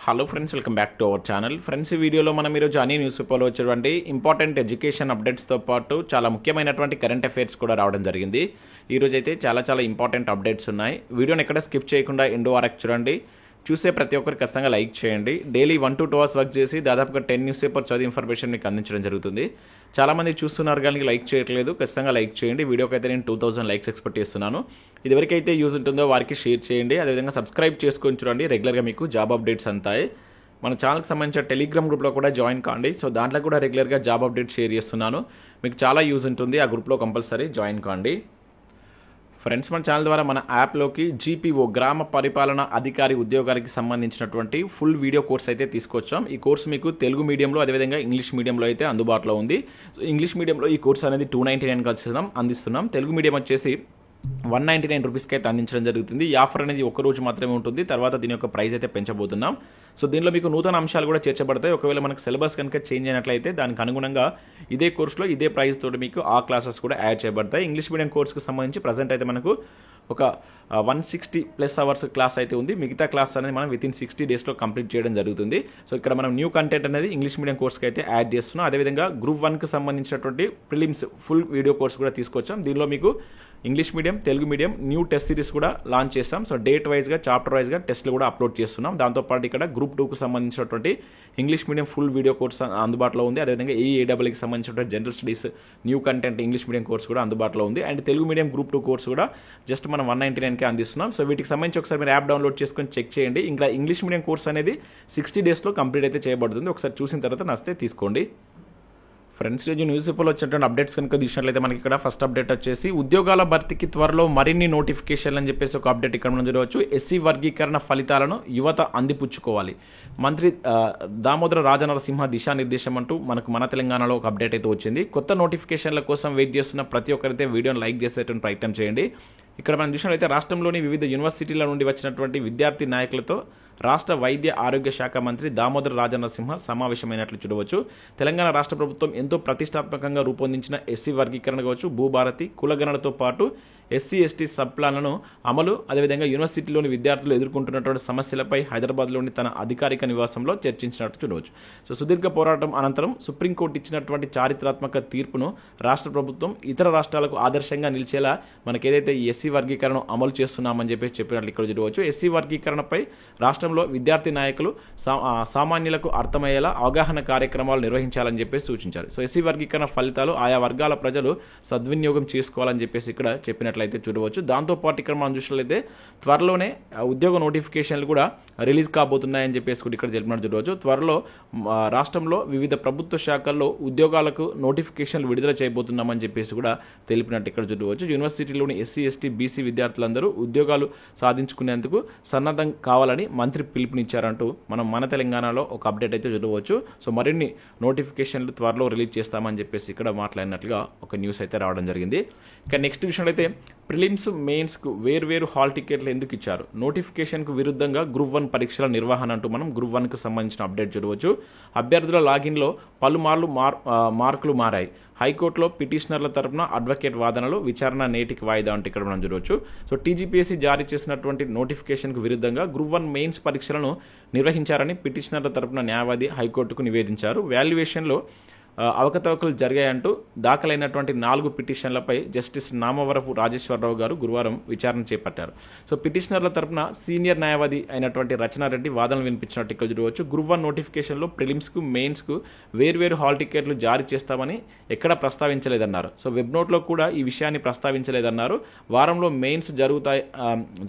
Hello friends, welcome back to our channel. Friends, ఈ వీడియోలో మనం ఈరోజు అన్ని న్యూస్ పేపర్లో వచ్చేటువంటి ఇంపార్టెంట్ ఎడ్యుకేషన్ అప్డేట్స్తో పాటు చాలా ముఖ్యమైనటువంటి కరెంట్ అఫైర్స్ కూడా రావడం జరిగింది. ఈరోజు అయితే చాలా ఇంపార్టెంట్ అప్డేట్స్ ఉన్నాయి. వీడియోని ఎక్కడ స్కిప్ చేయకుండా ఎండ్ వరకు చూడండి. చూసే ప్రతి ఒక్కరు ఖచ్చితంగా లైక్ చేయండి. డైలీ 1 to 2 hours వర్క్ చేసి దాదాపుగా 10 న్యూస్ పేపర్ చదివి ఇన్ఫర్మేషన్ మీకు అందించడం జరుగుతుంది. చాలామంది చూస్తున్నారు కానీ లైక్ చేయట్లేదు. ఖచ్చితంగా లైక్ చేయండి. వీడియోకి అయితే నేను 2000 లైక్స్ ఎక్స్పెక్ట్ చేస్తున్నాను. ఇది ఎవరికైతే యూజ్ ఉంటుందో వారికి షేర్ చేయండి. అదేవిధంగా సబ్స్క్రైబ్ చేసుకొని చూడండి. రెగ్యులర్గా మీకు జాబ్ అప్డేట్స్ అంతాయి. మన ఛానల్కి సంబంధించిన టెలిగ్రామ్ గ్రూప్లో కూడా జాయిన్ కాండి. సో దాంట్లో కూడా రెగ్యులర్గా జాబ్ అప్డేట్ షేర్ చేస్తున్నాను. మీకు చాలా యూజ్ ఉంటుంది. ఆ గ్రూప్లో కంపల్సరీ జాయిన్ కాండి. ఫ్రెండ్స్, మన ఛానల్ ద్వారా మన యాప్లోకి జీపీఓ గ్రామ పరిపాలన అధికారి ఉద్యోగానికి సంబంధించినటువంటి ఫుల్ వీడియో కోర్స్ అయితే తీసుకొచ్చాం. ఈ కోర్స్ మీకు తెలుగు మీడియంలో అదేవిధంగా ఇంగ్లీష్ మీడియంలో అయితే అందుబాటులో ఉంది. సో ఇంగ్లీష్ మీడియంలో ఈ కోర్స్ అనేది 299 అందిస్తున్నాం. తెలుగు మీడియం వచ్చేసి 199 రూపీస్కి అయితే అందించడం జరుగుతుంది. ఈ ఆఫర్ అనేది ఒక రోజు మాత్రమే ఉంటుంది. తర్వాత దీని యొక్క ప్రైస్ అయితే పెంచబోతున్నాం. సో దీనిలో మీకు నూతన అంశాలు కూడా చేర్చబడతాయి. ఒకవేళ మనకు సిలబస్ కనుక చేంజ్ అయినట్లయితే దానికి అనుగుణంగా ఇదే కోర్సులో ఇదే ప్రైస్ తోటి మీకు ఆ క్లాసెస్ కూడా యాడ్ చేయబడతాయి. ఇంగ్లీష్ మీడియం కోర్సుకు సంబంధించి ప్రజెంట్ అయితే మనకు ఒక 160+ అవర్స్ క్లాస్ అయితే ఉంది. మిగతా క్లాస్ అనేది మనం వితిన్ 60 daysలో కంప్లీట్ చేయడం జరుగుతుంది. సో ఇక్కడ మనం న్యూ కంటెంట్ అనేది ఇంగ్లీష్ మీడియం కోర్స్కి అయితే యాడ్ చేస్తున్నాం. అదేవిధంగా గ్రూప్ 1కి సంబంధించినటువంటి ప్రిలిమ్స్ ఫుల్ వీడియో కోర్స్ కూడా తీసుకొచ్చాం. దీనిలో మీకు English medium, Telugu medium new test series కూడా లాంచ్ చేస్తాం. సో డేట్ వైజ్గా, చాప్టర్ వైజ్గా టెస్ట్లు కూడా అప్లోడ్ చేస్తున్నాం. దాంతోపాటు ఇక్కడ గ్రూప్ 2కు సంబంధించినటువంటి English medium full video course అందుబాటులో ఉంది. అదేవిధంగా ఏఈఏడబ్ల్యూకి సంబంధించినటువంటి general studies new content English medium course కూడా అందుబాటులో ఉంది. And Telugu medium group 2 course కూడా జస్ట్ మనం 199కే అందిస్తున్నాం. సో వీటికి సంబంధించి ఒకసారి మీరు యాప్ డౌన్లోడ్ చేసుకొని చెక్ చేయండి. ఇంకా ఇంగ్లీష్ మీడియం కోర్స్ అనేది 60 daysలో కంప్లీట్ అయితే చేయబడుతుంది. ఒకసారి చూసిన తర్వాత నచ్చితే తీసుకోండి. ఫ్రెండ్స్, రోజు న్యూస్ పేపర్లో వచ్చినటువంటి అప్డేట్స్ కనుక చూసినట్లయితే మనకి ఇక్కడ ఫస్ట్ అప్డేట్ వచ్చేసి ఉద్యోగాల భర్తీకి త్వరలో మరిన్ని నోటిఫికేషన్లు అని చెప్పేసి ఒక అప్డేట్ ఇక్కడ మనం చూడవచ్చు. ఎస్సీ వర్గీకరణ ఫలితాలను యువత అందిపుచ్చుకోవాలి. మంత్రి దామోదర రాజనరసింహ దిశానిర్దేశం అంటూ మన తెలంగాణలో ఒక అప్డేట్ అయితే వచ్చింది. కొత్త నోటిఫికేషన్ల కోసం వెయిట్ చేస్తున్న ప్రతి ఒక్కరైతే వీడియోని లైక్ చేసేటువంటి ప్రయత్నం చేయండి. ఇక్కడ మనం చూసినట్లయితే రాష్ట్రంలోని వివిధ యూనివర్సిటీల నుండి వచ్చినటువంటి విద్యార్థి నాయకులతో రాష్ట్ర వైద్య ఆరోగ్య శాఖ మంత్రి దామోదర రాజనరసింహ సమావేశమైనట్లు చూడవచ్చు. తెలంగాణ రాష్ట్ర ప్రభుత్వం ఎంతో ప్రతిష్టాత్మకంగా రూపొందించిన ఎస్సీ వర్గీకరణ కావచ్చు, భూభారతి, కులగణనతో పాటు ఎస్సీ ఎస్టీ సబ్ ప్లాన్లను అమలు, అదేవిధంగా యూనివర్సిటీలోని విద్యార్థులు ఎదుర్కొంటున్నటువంటి సమస్యలపై హైదరాబాద్లోని తన అధికారిక నివాసంలో చర్చించినట్టు చూడవచ్చు. సో సుదీర్ఘ పోరాటం అనంతరం సుప్రీంకోర్టు ఇచ్చినటువంటి చారిత్రాత్మక తీర్పును రాష్ట్ర ప్రభుత్వం ఇతర రాష్ట్రాలకు ఆదర్శంగా నిలిచేలా మనకి ఏదైతే ఈ ఎస్సీ వర్గీకరణ అమలు చేస్తున్నామని చెప్పినట్లు ఇక్కడ చూడవచ్చు. ఎస్సీ వర్గీకరణపై రాష్ట్రంలో విద్యార్థి నాయకులు సామాన్యులకు అర్థమయ్యేలా అవగాహన కార్యక్రమాలు నిర్వహించాలని చెప్పేసి సూచించారు. సో ఎస్సీ వర్గీకరణ ఫలితాలు ఆయా వర్గాల ప్రజలు సద్వినియోగం చేసుకోవాలని చెప్పేసి ఇక్కడ చెప్పినట్లయితే చూడవచ్చు. దాంతోపాటు ఇక్కడ మనం చూసినట్లయితే త్వరలోనే ఉద్యోగ నోటిఫికేషన్లు కూడా రిలీజ్ కాబోతున్నాయని చెప్పేసి కూడా ఇక్కడ చెప్పినట్టు చూడవచ్చు. త్వరలో రాష్ట్రంలో వివిధ ప్రభుత్వ శాఖల్లో ఉద్యోగాలకు నోటిఫికేషన్లు విడుదల చేయబోతున్నామని చెప్పేసి కూడా తెలిపినట్టు ఇక్కడ చూడవచ్చు. యూనివర్సిటీలోని ఎస్సీ ఎస్టీ బీసీ విద్యార్థులందరూ ఉద్యోగాలు సాధించుకునేందుకు సన్నద్ధం కావాలని మంత్రి పిలుపునిచ్చారంటూ మన తెలంగాణలో ఒక అప్డేట్ అయితే చూడవచ్చు. సో మరిన్ని నోటిఫికేషన్లు త్వరలో రిలీజ్ చేస్తామని చెప్పేసి ఇక్కడ మాట్లాడినట్లుగా ఒక న్యూస్ అయితే రావడం జరిగింది. ఇక నెక్స్ట్ విషయం అయితే ప్రిలిమ్స్, మెయిన్స్కు వేర్వేరు హాల్ టికెట్లు ఎందుకు ఇచ్చారు? నోటిఫికేషన్కు విరుద్ధంగా గ్రూప్ 1 పరీక్షల నిర్వహణ అంటూ మనం గ్రూప్ 1కు సంబంధించిన అప్డేట్ చూడవచ్చు. అభ్యర్థుల లాగిన్లో పలుమార్లు మార్కులు మారాయి. హైకోర్టులో పిటిషనర్ల తరపున అడ్వకేట్ వాదనలు, విచారణ నేటికి వాయిదా అంటే ఇక్కడ మనం చూడవచ్చు. సో టీజీపీఎస్సీ జారీ చేసినటువంటి నోటిఫికేషన్కు విరుద్ధంగా గ్రూప్ 1 మెయిన్స్ పరీక్షలను నిర్వహించారని పిటిషనర్ల తరపున న్యాయవాది హైకోర్టుకు నివేదించారు. వాల్యుయేషన్లో అవకతవకలు జరిగాయంటూ దాఖలైనటువంటి 4 పిటిషన్లపై జస్టిస్ నామవరపు రాజేశ్వరరావు గారు గురువారం విచారణ చేపట్టారు. సో పిటిషనర్ల తరపున సీనియర్ న్యాయవాది అయినటువంటి రచనారెడ్డి వాదనలు వినిపించినట్టు ఇక్కడ చూడవచ్చు. గ్రూప్ 1 నోటిఫికేషన్లో ప్రిలిమ్స్కు, మెయిన్స్కు వేర్వేరు హాల్ టికెట్లు జారీ చేస్తామని ఎక్కడా ప్రస్తావించలేదన్నారు. సో వెబ్ నోట్లో కూడా ఈ విషయాన్ని ప్రస్తావించలేదన్నారు. వారంలో మెయిన్స్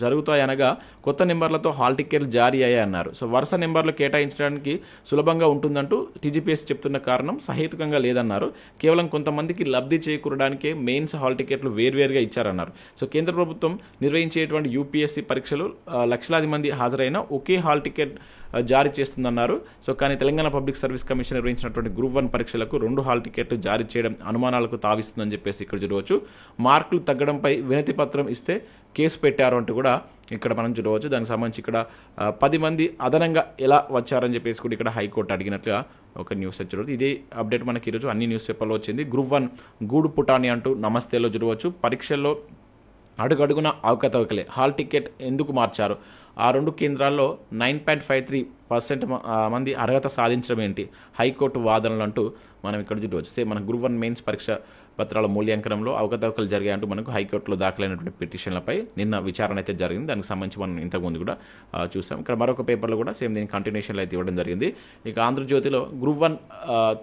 జరుగుతాయనగా కొత్త నెంబర్లతో హాల్ టికెట్లు జారీ అయ్యాయన్నారు. సో వరుస నెంబర్లు కేటాయించడానికి సులభంగా ఉంటుందంటూ టీజీపీఎస్ చెప్తున్న కారణం సహేతుకంగా లేదన్నారు. కేవలం కొంతమందికి లబ్ధి చేకూరడానికే మెయిన్స్ హాల్ టికెట్లు వేర్వేరుగా ఇచ్చారన్నారు. సో కేంద్ర ప్రభుత్వం నిర్వహించేటువంటి యూపీఎస్సీ పరీక్షలు లక్షలాది మంది హాజరైన ఒకే హాల్ టికెట్ జారీ చేస్తుందన్నారు. సో కానీ తెలంగాణ పబ్లిక్ సర్వీస్ కమిషన్ నిర్వహించినటువంటి గ్రూప్ 1 పరీక్షలకు 2 హాల్ టికెట్లు జారీ చేయడం అనుమానాలకు తావిస్తుందని చెప్పేసి ఇక్కడ చూడవచ్చు. మార్కులు తగ్గడంపై వినతి పత్రం ఇస్తే కేసు పెట్టారు అంటూ కూడా ఇక్కడ మనం చూడవచ్చు. దానికి సంబంధించి ఇక్కడ 10 మంది అదనంగా ఎలా వచ్చారని చెప్పేసి కూడా ఇక్కడ హైకోర్టు అడిగినట్లుగా ఒక న్యూస్ చూడవచ్చు. ఇదే అప్డేట్ మనకి ఈరోజు అన్ని న్యూస్ పేపర్లో వచ్చింది. గ్రూప్ 1 గూడు పుటాని అంటూ నమస్తేలో చూడవచ్చు. పరీక్షల్లో అడుగడుగున అవకతవకలే, హాల్ టికెట్ ఎందుకు మార్చారు? ఆ 2 కేంద్రాల్లో 9.53 మంది అర్హత సాధించడం ఏంటి, హైకోర్టు వాదనలు అంటూ మనం ఇక్కడ చూడవచ్చు. సేమ్ మన గ్రూప్ 1 మెయిన్స్ పరీక్ష పత్రాల మూల్యాంకనంలో అవకతవకలు జరిగాయంటూ మనకు హైకోర్టులో దాఖలైనటువంటి పిటిషన్లపై నిన్న విచారణ అయితే జరిగింది. దానికి సంబంధించి మనం ఇంతకుముందు కూడా చూసాం. ఇక్కడ మరొక పేపర్లో కూడా సేమ్ దీని కంటిన్యూషన్లో అయితే ఇవ్వడం జరిగింది. ఇక ఆంధ్రజ్యోతిలో గ్రూప్ 1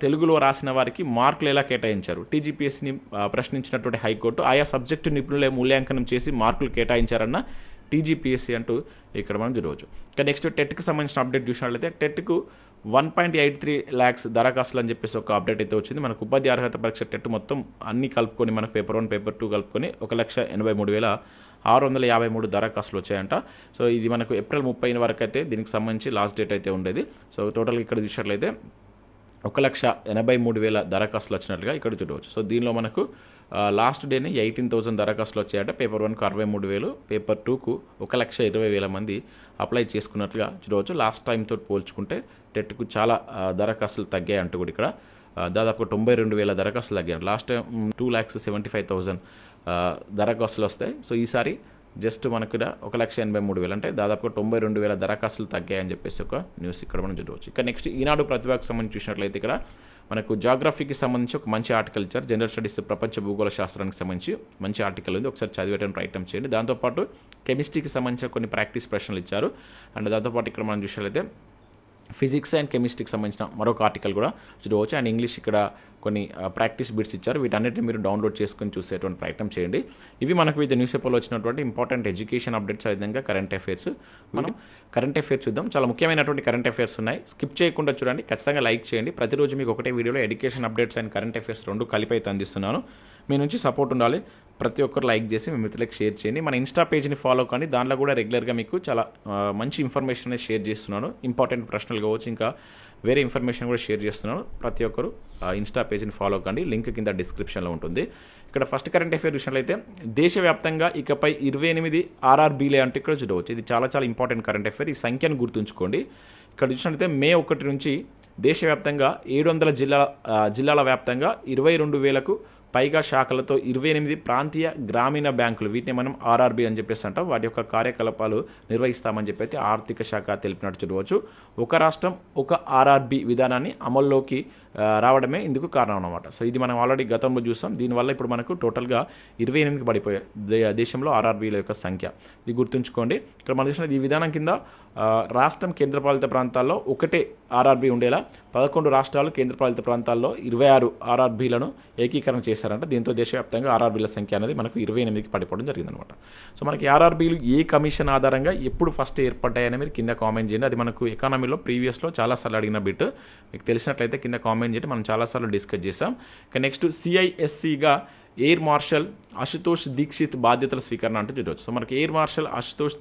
తెలుగులో రాసిన వారికి మార్కులు ఎలా కేటాయించారు, టీజీపీఎస్సీని ప్రశ్నించినటువంటి హైకోర్టు ఆయా సబ్జెక్టు నిపుణులే మూల్యాంకనం చేసి మార్కులు కేటాయించారన్న టీజీపీఎస్సీ అంటూ ఇక్కడ మనం చూడవచ్చు. ఇక నెక్స్ట్ టెట్కి సంబంధించిన అప్డేట్ చూసినట్లయితే టెట్కు 1.83 lakhs దరఖాస్తులు అని చెప్పేసి ఒక అప్డేట్ అయితే వచ్చింది. మనకు ఉపాధి అర్హత పరీక్ష టెట్ మొత్తం అన్ని కలుపుకొని మనకు పేపర్ 1 పేపర్ 2 కలుపుకొని 1,83,653 దరఖాస్తులు వచ్చాయంట. సో ఇది మనకు ఏప్రిల్ 30 వరకు అయితే దీనికి సంబంధించి లాస్ట్ డేట్ అయితే ఉండేది. సో టోటల్గా ఇక్కడ చూసినట్లయితే 1,83,000 దరఖాస్తులు వచ్చినట్లుగా ఇక్కడ చూడవచ్చు. సో దీనిలో మనకు లాస్ట్ డేని 18,000 దరఖాస్తులు వచ్చాయంటే పేపర్ 1కు 63,000, పేపర్ 2కు 1,20,000 మంది అప్లై చేసుకున్నట్లుగా చూడవచ్చు. లాస్ట్ టైంతో పోల్చుకుంటే టెట్కు చాలా దరఖాస్తులు తగ్గాయి అంటూ కూడా ఇక్కడ దాదాపు 92,000 దరఖాస్తులు తగ్గాయి. లాస్ట్ టైం 2,75,000 దరఖాస్తులు వస్తాయి. సో ఈసారి జస్ట్ మనకు 1,83,000 అంటే దాదాపు 92,000 దరఖాస్తులు తగ్గాయని చెప్పేసి ఒక న్యూస్ ఇక్కడ మనం చూడవచ్చు. ఇక నెక్స్ట్ ఈనాడు ప్రతిభకు సంబంధించి చూసినట్లయితే ఇక్కడ మనకు జాగ్రఫీకి సంబంధించి ఒక మంచి ఆర్టికల్ ఇచ్చారు. జనరల్ స్టడీస్ ప్రపంచ భూగోళ శాస్త్రానికి సంబంధించి మంచి ఆర్టికల్ ఉంది, ఒకసారి చదివేయడానికి ప్రయత్నం చేయండి. దాంతోపాటు కెమిస్ట్రీకి సంబంధించిన కొన్ని ప్రాక్టీస్ ప్రశ్నలు ఇచ్చారు. అండ్ దాంతోపాటు ఇక్కడ మనం చూసినట్లయితే ఫిజిక్స్ అండ్ కెమిస్ట్రీకి సంబంధించిన మరొక ఆర్టికల్ కూడా చూడవచ్చు. అండ్ ఇంగ్లీష్ ఇక్కడ కొన్ని ప్రాక్టీస్ బిట్స్ ఇచ్చారు. వీటన్నిటిని మీరు డౌన్లోడ్ చేసుకుని చూసేటువంటి ప్రయత్నం చేయండి. ఇవి మనకు వివిధ న్యూస్ పేపర్లో వచ్చినటువంటి ఇంపార్టెంట్ ఎడ్యుకేషన్ అప్డేట్స్, అదేవిధంగా కరెంట్ అఫైర్స్. మనం కరెంట్ అఫైర్స్ చూద్దాం. చాలా ముఖ్యమైనటువంటి కరెంట్ అఫైర్స్ ఉన్నాయి, స్కిప్ చేయకుండా చూడండి, ఖచ్చితంగా లైక్ చేయండి. ప్రతిరోజు మీకు ఒకటే వీడియోలో education updates and current affairs రెండు కలిపి అయితే అందిస్తున్నాను. మీ నుంచి సపోర్ట్ ఉండాలి, ప్రతి ఒక్కరు లైక్ చేసి మీ మిత్రులకు షేర్ చేయండి. మన ఇన్స్టా పేజ్ని ఫాలో కానీ, దాంట్లో కూడా రెగ్యులర్గా మీకు చాలా మంచి ఇన్ఫర్మేషన్ షేర్ చేస్తున్నాను. ఇంపార్టెంట్ ప్రశ్నలు కావచ్చు, ఇంకా వేరే ఇన్ఫర్మేషన్ కూడా షేర్ చేస్తున్నాను. ప్రతి ఒక్కరు ఇన్స్టా పేజ్ని ఫాలో కండి, లింక్ కింద డిస్క్రిప్షన్లో ఉంటుంది. ఇక్కడ ఫస్ట్ కరెంట్ అఫైర్ విషయంలో అయితే దేశవ్యాప్తంగా ఇకపై 28 ఆర్ఆర్బీలే అంటే ఇక్కడ చూడవచ్చు. ఇది చాలా చాలా ఇంపార్టెంట్ కరెంట్ అఫైర్. ఈ సంఖ్యను గుర్తుంచుకోండి. ఇక్కడ చూసినట్లయితే మే 1 నుంచి దేశవ్యాప్తంగా 700 జిల్లాల వ్యాప్తంగా 22,000కు పైగా శాఖలతో 28 ప్రాంతీయ గ్రామీణ బ్యాంకులు, వీటిని మనం ఆర్ఆర్బీ అని చెప్పేసి అంటాం, వాటి యొక్క కార్యకలాపాలు నిర్వహిస్తామని చెప్పి ఆర్థిక శాఖ తెలిపినట్టు చూడవచ్చు. ఒక రాష్ట్రం ఒక ఆర్ఆర్బీ విధానాన్ని అమల్లోకి రావడమే ఇందుకు కారణం అన్నమాట. సో ఇది మనం ఆల్రెడీ గతంలో చూసాం. దీనివల్ల ఇప్పుడు మనకు టోటల్గా 28కి పడిపోయాయి దేశంలో ఆర్ఆర్బీల యొక్క సంఖ్య. ఇది గుర్తుంచుకోండి. ఇక్కడ మనం చూసిన ఈ విధానం కింద రాష్ట్రం కేంద్రపాలిత ప్రాంతాల్లో ఒకటే ఆర్ఆర్బీ ఉండేలా 11 రాష్ట్రాలు కేంద్రపాలిత ప్రాంతాల్లో 26 ఆర్ఆర్బీలను ఏకీకరణ చేశారంట. దీంతో దేశవ్యాప్తంగా ఆర్ఆర్బీల సంఖ్య అనేది మనకు 28కి పడిపోవడం జరిగిందనమాట. సో మనకి ఆర్ఆర్బీలు ఏ కమిషన్ ఆధారంగా ఎప్పుడు ఫస్ట్ ఏర్పడ్డాయని మీరు కింద కామెంట్ చేయండి. అది మనకు ఎకానమీలో ప్రీవియస్లో చాలాసార్లు అడిగిన బిట్, మీకు తెలిసినట్లయితే కింద కామెంట్ చేయండి. మనం చాలాసార్లు డిస్కస్ చేసాం. ఇక నెక్స్ట్ సిఐఎస్సిగా ఎయిర్ మార్షల్ అశుతోష్ దీక్షిత్ బాధ్యతల స్వీకరణ అంటూ చూడవచ్చు. సో మనకి air marshal Ashutosh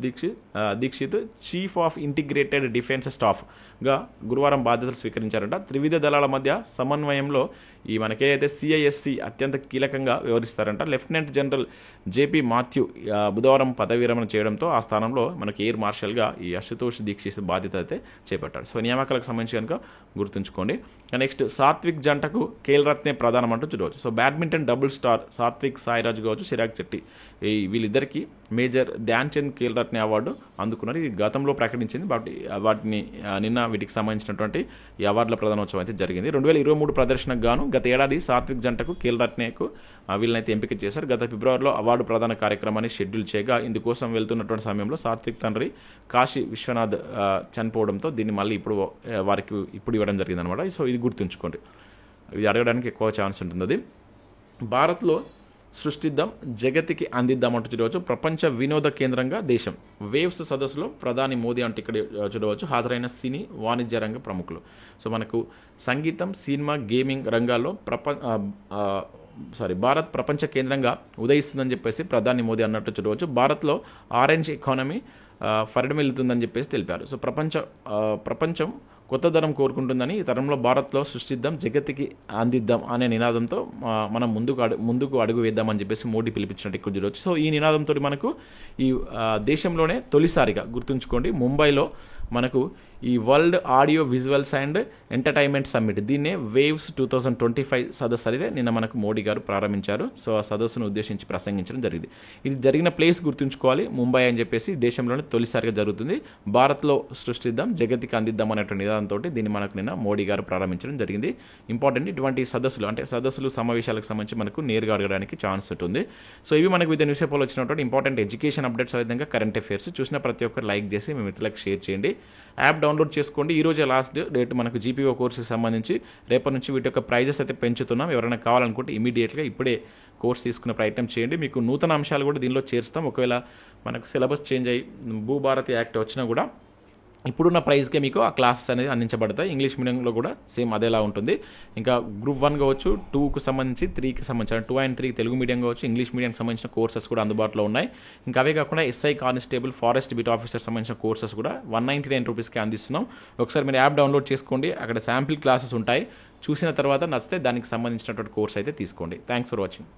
Dikshit chief of integrated defence స్టాఫ్గా గురువారం బాధ్యతలు స్వీకరించారంట. త్రివిధ దళాల మధ్య సమన్వయంలో ఈ మనకేదైతే సిఐఎస్సి అత్యంత కీలకంగా వ్యవహరిస్తారంట. లెఫ్టినెంట్ జనరల్ జేపీ మాథ్యూ బుధవారం పదవి విరమణ చేయడంతో ఆ స్థానంలో మనకి ఎయిర్ మార్షల్గా ఈ అశుతోష్ దీక్షిత్ బాధ్యత అయితే చేపట్టాడు. సో నియామకాలకు సంబంధించి కనుక గుర్తుంచుకోండి. నెక్స్ట్ సాత్విక్ జంటకు ఖేల్ రత్నే ప్రధానం అంటూ చూడవచ్చు. So badminton double star Satwik Sairaj కావచ్చు, చిరాగ్ శెట్టి, వీళ్ళిద్దరికీ మేజర్ ధ్యాన్ చంద్ ఖేల్ రత్నే అవార్డు అందుకున్నారు. ఇది గతంలో ప్రకటించింది, వాటిని నిన్న వీటికి సంబంధించినటువంటి ఈ అవార్డుల ప్రధానోత్సవం అయితే జరిగింది. 2023 ప్రదర్శనకు గాను గత ఏడాది సాత్విక్ జంటకు ఖేల్ రత్నేకు వీళ్ళనైతే ఎంపిక చేశారు. గత ఫిబ్రవరిలో అవార్డు ప్రదాన కార్యక్రమాన్ని షెడ్యూల్ చేయగా ఇందుకోసం వెళ్తున్నటువంటి సమయంలో సాత్విక్ తండ్రి కాశీ విశ్వనాథ్ చనిపోవడంతో దీన్ని మళ్ళీ వారికి ఇవ్వడం జరిగిందనమాట. సో ఇది గుర్తుంచుకోండి, ఇది అడగడానికి ఎక్కువ ఛాన్స్ ఉంటుంది. అది భారత్లో సృష్టిద్దాం జగతికి అందిద్దామంటూ చూడవచ్చు. ప్రపంచ వినోద కేంద్రంగా దేశం వేవ్స్ సదస్సులో ప్రధాని మోదీ అంటే ఇక్కడ చూడవచ్చు హాజరైన సినీ వాణిజ్య రంగ ప్రముఖులు. సో మనకు సంగీతం, సినిమా, గేమింగ్ రంగాల్లో భారత్ ప్రపంచ కేంద్రంగా ఉదయిస్తుందని చెప్పేసి ప్రధాని మోదీ అన్నట్టు చూడవచ్చు. భారత్లో ఆరెంజ్ ఎకానమీ పరిణమిల్లుతుందని చెప్పేసి తెలిపారు. సో ప్రపంచం కొత్త తరం కోరుకుంటుందని ఈ తరంలో భారత్లో సృష్టిద్దాం జగత్తుకి అందిద్దాం అనే నినాదంతో మనం ముందుకు అడుగు వేద్దామని చెప్పేసి మోడీ పిలిపించినట్టు ఇక్కడ చూడవచ్చు. సో ఈ నినాదంతో మనకు ఈ దేశంలోనే తొలిసారిగా గుర్తుంచుకోండి ముంబైలో మనకు ఈ world audio visuals and entertainment summit, దీన్నే వేవ్స్ 2025 సదస్సు అనేది నిన్న మనకు మోడీ గారు ప్రారంభించారు. సో ఆ సదస్సును ఉద్దేశించి ప్రసంగించడం జరిగింది. ఇది జరిగిన ప్లేస్ గుర్తుంచుకోవాలి, ముంబై అని చెప్పేసి, దేశంలోనే తొలిసారిగా జరుగుతుంది. భారత్లో సృష్టిద్దాం, జగత్తుకి అందిద్దాం అనేటువంటి నిదానంతో దీన్ని మనకు నిన్న మోడీ గారు ప్రారంభించడం జరిగింది. ఇంపార్టెంట్, ఇటువంటి సదస్సులు అంటే సదస్సులు సమావేశాలకు సంబంధించి మనకు నేరుగా అడగడానికి ఛాన్స్ ఉంటుంది. సో ఇవి మనకు వివిధ న్యూస్ పేపర్లో వచ్చినటువంటి ఇంపార్టెంట్ ఎడ్యుకేషన్ అప్డేట్స్, విధంగా కరెంట్ అఫైర్స్ చూసిన ప్రతి ఒక్కరు లైక్ చేసి మీ మిత్రులకు షేర్ చేయండి. యాప్ డౌన్లోడ్ చేసుకోండి. ఈ రోజే లాస్ట్ డేట్ మనకు జీపీఓ కోర్సుకి సంబంధించి. రేపటి నుంచి వీటి యొక్క ప్రైజెస్ అయితే పెంచుతున్నాం. ఎవరైనా కావాలనుకుంటే ఇమీడియట్గా ఇప్పుడే కోర్స్ తీసుకునే ప్రయత్నం చేయండి. మీకు నూతన అంశాలు కూడా దీనిలో చేరుస్తాం. ఒకవేళ మనకు సిలబస్ చేంజ్ అయ్యి భూభారతి యాక్ట్ వచ్చినా కూడా ఇప్పుడున్న ప్రైస్కే మీకు ఆ క్లాసెస్ అనేది అందించబడతాయి. ఇంగ్లీష్ మీడియంలో కూడా సేమ్ అదేలా ఉంటుంది. ఇంకా గ్రూప్ 1 కావచ్చు, 2కు సంబంధించి, 3కి సంబంధించి 2 and 3 తెలుగు మీడియం కావచ్చు, ఇంగ్లీష్ మీడియంకి సంబంధించిన కోర్సెస్ కూడా అందుబాటులో ఉన్నాయి. ఇంకా అవే కాకుండా SI constable, forest beat officer సంబంధించిన కోర్సెస్ కూడా 199 రూపీస్కి అందిస్తున్నాం. ఒకసారి మీరు యాప్ డౌన్లోడ్ చేసుకోండి. అక్కడ శాంపిల్ క్లాసెస్ ఉంటాయి. చూసిన తర్వాత నచ్చితే దానికి సంబంధించినటువంటి కోర్స్ అయితే తీసుకోండి. Thanks for watching.